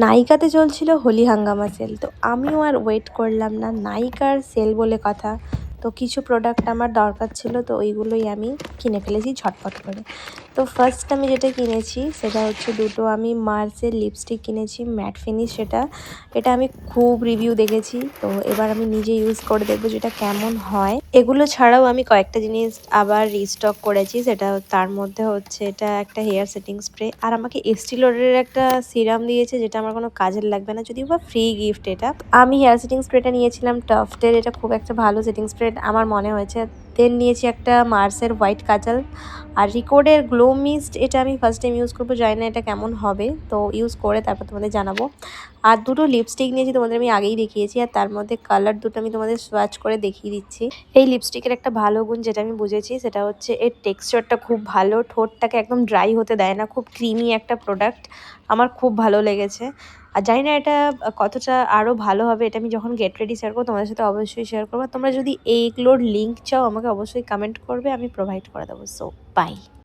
নাইকাতে চলছিল হোলি হাঙ্গামা সেল, তো আমিও আর ওয়েট করলাম না। নাইকার সেল বলে কথা, তো কিছু প্রোডাক্ট আমার দরকার ছিল, তো ওইগুলোই আমি কিনে ফেলেছি ঝটপট করে। তো ফার্স্ট আমি যেটা কিনেছি সেটা হচ্ছে দুটো আমি মার্সের লিপস্টিক কিনেছি, ম্যাট ফিনিশ। এটা আমি খুব রিভিউ দেখেছি, তো এবার আমি নিজে ইউজ করে দেখবো যেটা কেমন হয়। এগুলো ছাড়াও আমি কয়েকটা জিনিস আবার রিস্টক করেছি, সেটা তার মধ্যে হচ্ছে এটা একটা হেয়ার সেটিং স্প্রে, আর আমাকে এস্টি লডারের একটা সিরাম দিয়েছে যেটা আমার কোনো কাজের লাগবে না, যদিও বা ফ্রি গিফট এটা। আমি হেয়ার সেটিং স্প্রেটা নিয়েছিলাম টাফটের, এটা খুব একটা ভালো সেটিং স্প্রে আমার মনে হয়েছে। দেন নিয়েছি একটা মার্সের হোয়াইট কাজল, আর রিকোডের গ্লো মিস্ট। এটা আমি ফার্স্ট টাইম ইউজ করবো, জানি না এটা কেমন হবে, তো ইউজ করে তারপর তোমাদের জানাবো। আর দুটো লিপস্টিক নিয়েছি, তোমাদের আমি আগেই দেখিয়েছি, আর তার মধ্যে কালার দুটো আমি তোমাদের সোয়াচ করে দেখিয়ে দিচ্ছি। এই লিপস্টিকের একটা ভালো গুণ যেটা আমি বুঝেছি সেটা হচ্ছে এর টেক্সচারটা খুব ভালো, ঠোঁটটাকে একদম ড্রাই হতে দেয় না, খুব ক্রিমি একটা প্রোডাক্ট, আমার খুব ভালো লেগেছে। আর জানি না এটা কতটা আরও ভালো হবে, এটা আমি যখন গেট রেডি শেয়ার করবো তোমাদের সাথে অবশ্যই শেয়ার করবো। তোমরা যদি এইগুলোর লিঙ্ক চাও আমাকে অবশ্যই কমেন্ট করবে, আমি প্রোভাইড করে দেবো। So by.